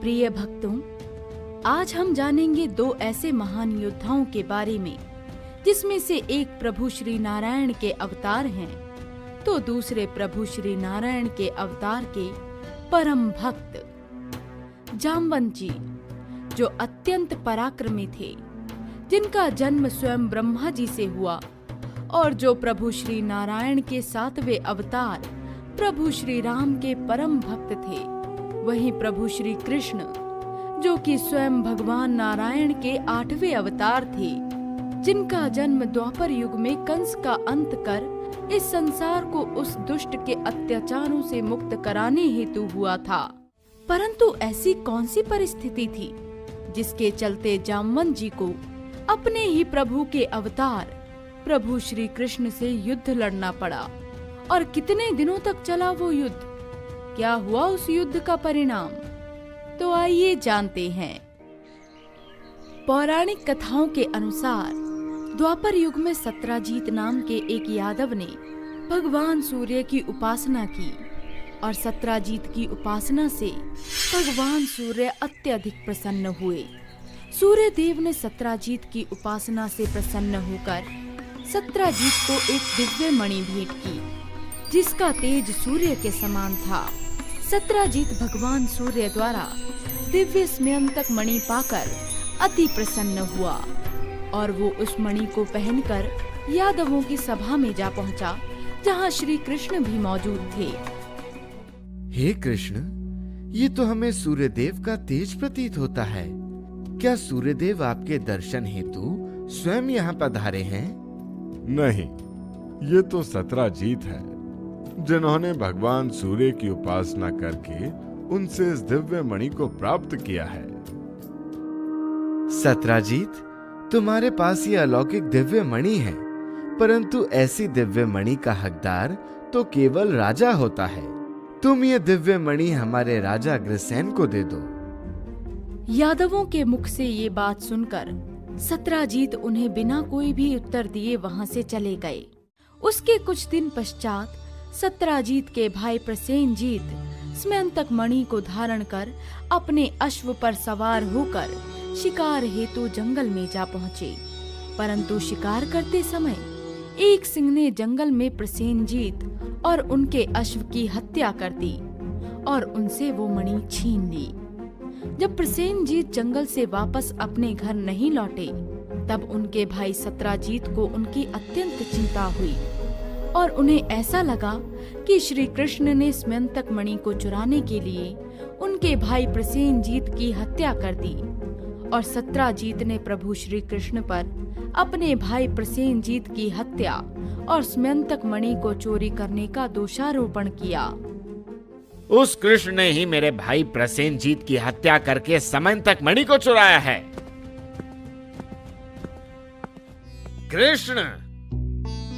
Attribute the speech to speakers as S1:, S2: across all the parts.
S1: प्रिय भक्तों, आज हम जानेंगे दो ऐसे महान योद्धाओं के बारे में जिसमें से एक प्रभु श्री नारायण के अवतार हैं तो दूसरे प्रभु श्री नारायण के अवतार के परम भक्त जामवंत जी, जो अत्यंत पराक्रमी थे, जिनका जन्म स्वयं ब्रह्मा जी से हुआ और जो प्रभु श्री नारायण के 7वें अवतार प्रभु श्री राम के परम भक्त थे। वहीं प्रभु श्री कृष्ण, जो कि स्वयं भगवान नारायण के 8वें अवतार थे, जिनका जन्म द्वापर युग में कंस का अंत कर इस संसार को उस दुष्ट के अत्याचारों से मुक्त कराने हेतु हुआ था। परंतु ऐसी कौन सी परिस्थिति थी जिसके चलते जामवंत जी को अपने ही प्रभु के अवतार प्रभु श्री कृष्ण से युद्ध लड़ना पड़ा? और कितने दिनों तक चला वो युद्ध? क्या हुआ उस युद्ध का परिणाम? तो आइए जानते हैं। पौराणिक कथाओं के अनुसार द्वापर युग में सत्राजीत नाम के एक यादव ने भगवान सूर्य की उपासना की और सत्राजीत की उपासना से भगवान सूर्य अत्यधिक प्रसन्न हुए। सूर्य देव ने सत्राजीत की उपासना से प्रसन्न होकर सत्राजीत को एक दिव्य मणि भेंट की, जिसका तेज सूर्य के समान था। सत्राजीत भगवान सूर्य द्वारा दिव्य स्मयंतक मणि पाकर अति प्रसन्न हुआ और वो उस मणि को पहनकर यादवों की सभा में जा पहुंचा, जहां श्री कृष्ण भी मौजूद थे।
S2: हे कृष्ण, ये तो हमें सूर्यदेव का तेज प्रतीत होता है। क्या सूर्यदेव आपके दर्शन हेतु स्वयं यहाँ पधारे हैं?
S3: नहीं, ये तो सत्राजीत है, जिन्होंने भगवान सूर्य की उपासना करके उनसे इस दिव्य मणि को प्राप्त किया है।
S2: सत्राजीत, तुम्हारे पास ये अलौकिक दिव्य मणि है, परंतु ऐसी दिव्य मणि का हकदार तो केवल राजा होता है। तुम ये दिव्य मणि हमारे राजा अग्रसेन को दे दो।
S1: यादवों के मुख से ये बात सुनकर सत्राजीत उन्हें बिना कोई भी उत्तर दिए वहां से चले गए। उसके कुछ दिन पश्चात सत्राजीत के भाई प्रसेनजीत स्मयंतक मणि को धारण कर अपने अश्व पर सवार होकर शिकार हेतु जंगल में जा पहुँचे। परंतु शिकार करते समय एक सिंह ने जंगल में प्रसेनजीत और उनके अश्व की हत्या कर दी और उनसे वो मणि छीन ली। जब प्रसेनजीत जंगल से वापस अपने घर नहीं लौटे, तब उनके भाई सत्राजीत को उनकी अत्यंत चिंता हुई और उन्हें ऐसा लगा कि श्री कृष्ण ने स्मयंतक मणि को चुराने के लिए उनके भाई प्रसेनजीत की हत्या कर दी और सत्राजीत ने प्रभु श्री कृष्ण पर अपने भाई प्रसेनजीत की हत्या और स्मयंतक मणि को चोरी करने का दोषारोपण किया।
S4: उस कृष्ण ने ही मेरे भाई प्रसेनजीत की हत्या करके स्मयंतक मणि को चुराया है। कृष्ण!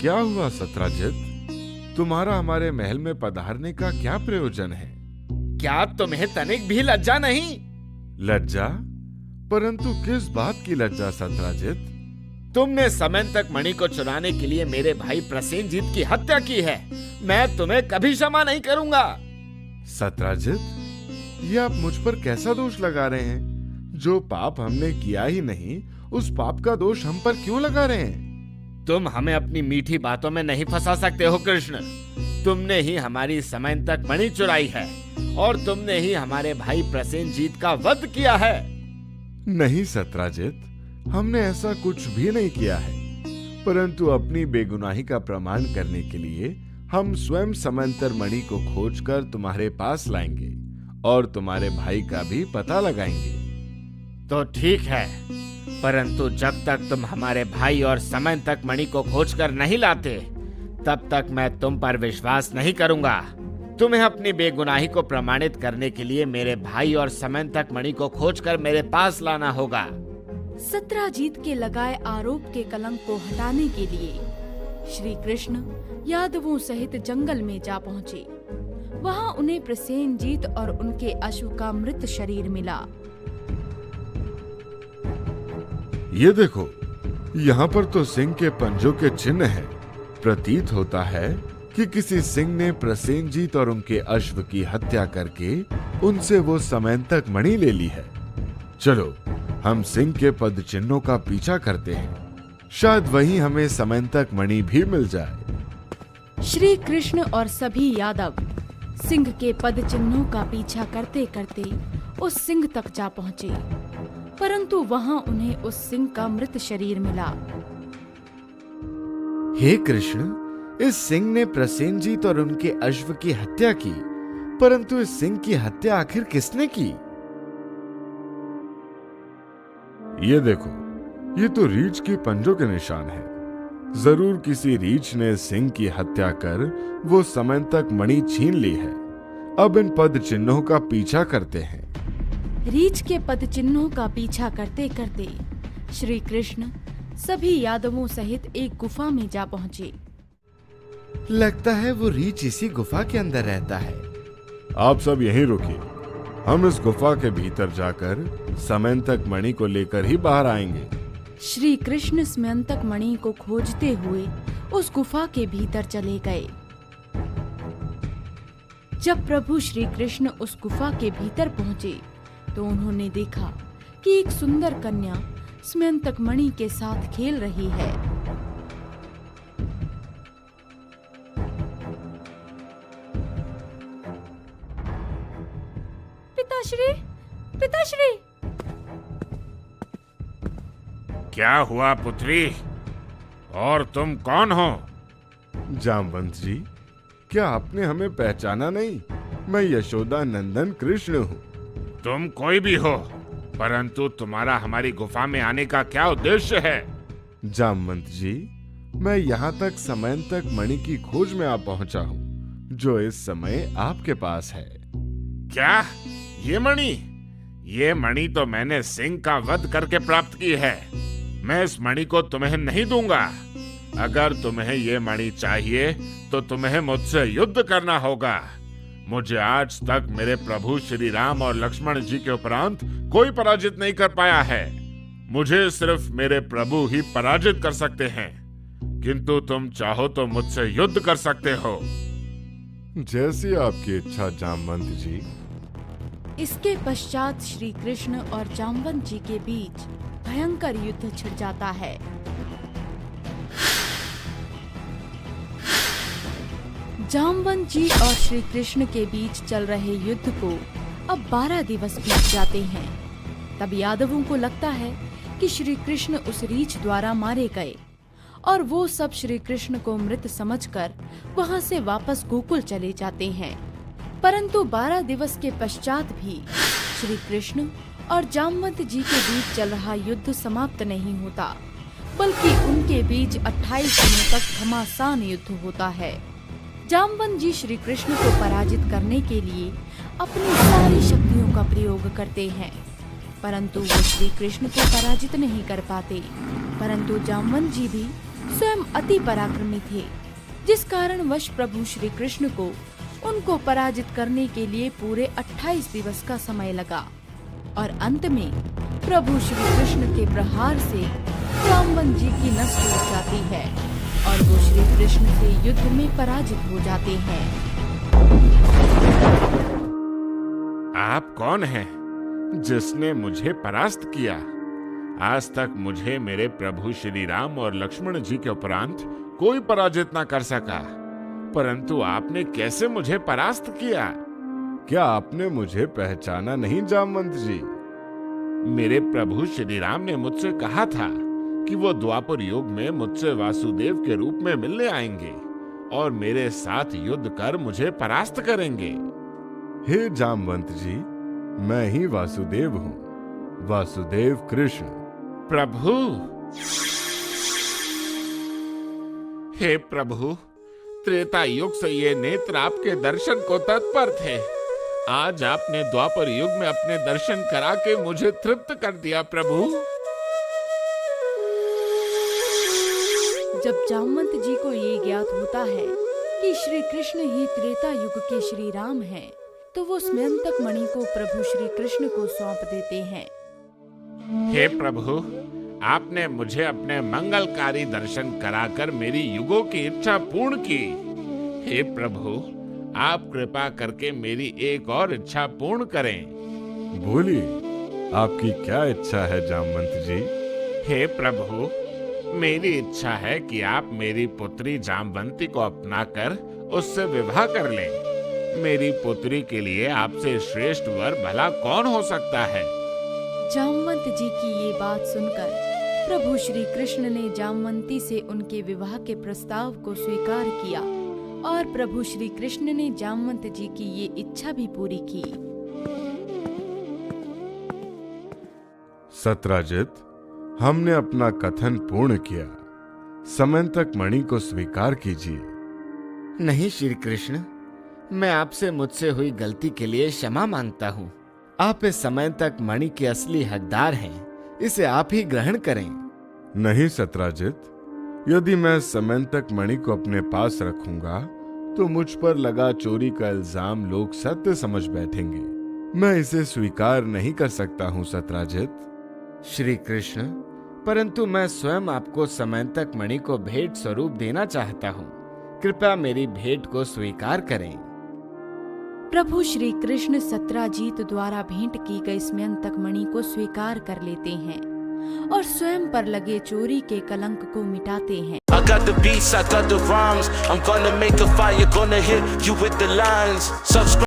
S3: क्या हुआ सत्राजीत? तुम्हारा हमारे महल में पधारने का क्या प्रयोजन है?
S4: क्या तुम्हें तनिक भी लज्जा नहीं?
S3: लज्जा? परंतु किस बात की लज्जा सत्राजीत?
S4: तुमने स्मयंतक मणि को चुराने के लिए मेरे भाई प्रसेनजीत की हत्या की है। मैं तुम्हें कभी क्षमा नहीं करूंगा।
S3: सत्राजीत, ये आप मुझ पर कैसा दोष लगा रहे हैं? जो पाप हमने किया ही नहीं, उस पाप का दोष हम पर क्यों लगा रहे हैं?
S4: तुम हमें अपनी मीठी बातों में नहीं फंसा सकते हो कृष्ण। तुमने ही हमारी स्मयंतक मणि चुराई है और तुमने ही हमारे भाई प्रसेनजीत का वध किया है।
S3: नहीं सत्राजीत, हमने ऐसा कुछ भी नहीं किया है, परंतु अपनी बेगुनाही का प्रमाण करने के लिए हम स्वयं स्मयंतर मणि को खोजकर तुम्हारे पास लाएंगे और तुम्हारे भाई का भी पता लगाएंगे।
S4: तो ठीक है, परंतु जब तक तुम हमारे भाई और स्मयंतक मणि को खोजकर नहीं लाते, तब तक मैं तुम पर विश्वास नहीं करूंगा। तुम्हें अपनी बेगुनाही को प्रमाणित करने के लिए मेरे भाई और स्मयंतक मणि को खोजकर मेरे पास लाना होगा।
S1: सत्राजीत के लगाए आरोप के कलंक को हटाने के लिए श्री कृष्ण यादवों सहित जंगल में जा पहुँचे। वहाँ उन्हें प्रसेनजीत और उनके अश्व का मृत शरीर मिला।
S3: ये देखो, यहाँ पर तो सिंह के पंजों के चिन्ह हैं। प्रतीत होता है कि किसी सिंह ने प्रसेनजीत और उनके अश्व की हत्या करके उनसे वो समयंतक मणि ले ली है। चलो हम सिंह के पद चिन्हों का पीछा करते हैं, शायद वहीं हमें समयंतक मणि भी मिल जाए।
S1: श्री कृष्ण और सभी यादव सिंह के पद चिन्हों का पीछा करते करते उस सिंह तक जा पहुंचे, परंतु वहां उन्हें उस सिंह का मृत शरीर मिला।
S2: हे कृष्ण, इस सिंह ने प्रसेनजीत और उनके अश्व की हत्या की, परंतु इस सिंह की हत्या आखिर किसने की?
S3: ये देखो, ये तो रीछ के पंजों के निशान हैं। जरूर किसी रीछ ने सिंह की हत्या कर वो समयंतक मणि छीन ली है। अब इन पद चिन्हों का पीछा करते हैं।
S1: रीछ के पद चिन्हों का पीछा करते करते श्री कृष्ण सभी यादवों सहित एक गुफा में जा पहुंचे।
S2: लगता है वो रीछ इसी गुफा के अंदर रहता है।
S3: आप सब यहीं रुकिए, हम इस गुफा के भीतर जाकर समयंतक मणि को लेकर ही बाहर आएंगे।
S1: श्री कृष्ण समयंतक मणि को खोजते हुए उस गुफा के भीतर चले गए। जब प्रभु श्री कृष्ण उस गुफा के भीतर पहुंचे तो उन्होंने देखा कि एक सुंदर कन्या समयंतक मणि के साथ खेल रही है। पिताश्री, पिताश्री!
S4: क्या हुआ पुत्री? और तुम कौन हो?
S3: जामवंत जी, क्या आपने हमें पहचाना नहीं? मैं यशोदा नंदन कृष्ण हूँ।
S4: तुम कोई भी हो, परंतु तुम्हारा हमारी गुफा में आने का क्या उद्देश्य है?
S3: जामवंत जी, मैं यहाँ तक समयंतक मणि की खोज में आ पहुँचा हूँ, जो इस समय आपके पास है।
S4: क्या? ये मणि? ये मणि तो मैंने सिंह का वध करके प्राप्त की है। मैं इस मणि को तुम्हें नहीं दूंगा। अगर तुम्हें ये मणि चाहिए तो तुम्हें मुझसे युद्ध करना होगा। मुझे आज तक मेरे प्रभु श्री राम और लक्ष्मण जी के उपरांत कोई पराजित नहीं कर पाया है। मुझे सिर्फ मेरे प्रभु ही पराजित कर सकते हैं, किंतु तुम चाहो तो मुझसे युद्ध कर सकते हो।
S3: जैसी आपकी इच्छा जामवंत जी।
S1: इसके पश्चात श्री कृष्ण और जामवंत जी के बीच भयंकर युद्ध छिड़ जाता है। जामवंत जी और श्री कृष्ण के बीच चल रहे युद्ध को अब 12 दिवस बीत जाते हैं। तब यादवों को लगता है कि श्री कृष्ण उस रीछ द्वारा मारे गए और वो सब श्री कृष्ण को मृत समझकर वहां से वापस गोकुल चले जाते हैं। परंतु 12 दिवस के पश्चात भी श्री कृष्ण और जामवंत जी के बीच चल रहा युद्ध समाप्त नहीं होता, बल्कि उनके बीच 28 दिनों तक घमासान युद्ध होता है। जामवंत जी श्री कृष्ण को पराजित करने के लिए अपनी सारी शक्तियों का प्रयोग करते हैं, परंतु वो श्री कृष्ण को पराजित नहीं कर पाते। परंतु जामवंत जी भी स्वयं अति पराक्रमी थे, जिस कारण वश प्रभु श्री कृष्ण को उनको पराजित करने के लिए पूरे 28 दिवस का समय लगा और अंत में प्रभु श्री कृष्ण के प्रहार से जामवंत जी की नस टूट जाती है और वो श्री कृष्ण से युद्ध में पराजित हो जाते हैं।
S4: आप कौन हैं जिसने मुझे परास्त किया? आज तक मुझे मेरे प्रभु श्री राम और लक्ष्मण जी के उपरांत कोई पराजित न कर सका, परंतु आपने कैसे मुझे परास्त किया?
S3: क्या आपने मुझे पहचाना नहीं जामवंत जी?
S4: मेरे प्रभु श्री राम ने मुझसे कहा था कि वो द्वापर युग में मुझसे वासुदेव के रूप में मिलने आएंगे और मेरे साथ युद्ध कर मुझे परास्त करेंगे।
S3: हे जामवंत जी, मैं ही वासुदेव हूँ, वासुदेव कृष्ण।
S4: प्रभु, हे प्रभु, त्रेता युग से ये नेत्र आपके दर्शन को तत्पर थे। आज आपने द्वापर युग में अपने दर्शन करा के मुझे तृप्त कर दिया प्रभु।
S1: जब जामवंत जी को ये ज्ञात होता है कि श्री कृष्ण ही त्रेता युग के श्री राम हैं, तो वो समयंतक मणि को प्रभु श्री कृष्ण को सौंप देते हैं।
S4: हे प्रभु, आपने मुझे अपने मंगलकारी दर्शन कराकर मेरी युगों की इच्छा पूर्ण की। हे प्रभु, आप कृपा करके मेरी एक और इच्छा पूर्ण करें।
S3: बोलिए, आपकी क्या इच्छा है जामवंत जी?
S4: हे प्रभु, मेरी इच्छा है कि आप मेरी पुत्री जामवंती को अपनाकर उससे विवाह कर लें। मेरी पुत्री के लिए आपसे श्रेष्ठ वर भला कौन हो सकता है?
S1: जामवंत जी की ये बात सुनकर प्रभु श्री कृष्ण ने जामवंती से उनके विवाह के प्रस्ताव को स्वीकार किया और प्रभु श्री कृष्ण ने जामवंत जी की ये इच्छा भी पूरी की।
S3: सत्राजित, हमने अपना कथन पूर्ण किया। समंतक मणि को स्वीकार कीजिए।
S4: नहीं श्री कृष्ण, मैं आपसे मुझसे हुई गलती के लिए क्षमा मांगता हूँ। आप इस समंतक मणि के असली हकदार हैं, इसे आप ही ग्रहण करें।
S3: नहीं सत्राजित, यदि मैं समंतक मणि को अपने पास रखूंगा तो मुझ पर लगा चोरी का इल्जाम लोग सत्य समझ बैठेंगे। मैं इसे स्वीकार नहीं कर सकता हूँ सत्राजित।
S4: श्री कृष्ण, परंतु मैं स्वयं आपको समंतक मणि को भेंट स्वरूप देना चाहता हूँ। कृपया मेरी भेंट को स्वीकार करें।
S1: प्रभु श्री कृष्ण सत्राजीत द्वारा भेंट की गई समंतक मणि को स्वीकार कर लेते हैं और स्वयं पर लगे चोरी के कलंक को मिटाते हैं।
S5: I got the beats, I got the rhymes. I'm gonna make a fire, gonna hit you with the lines. Subscribe.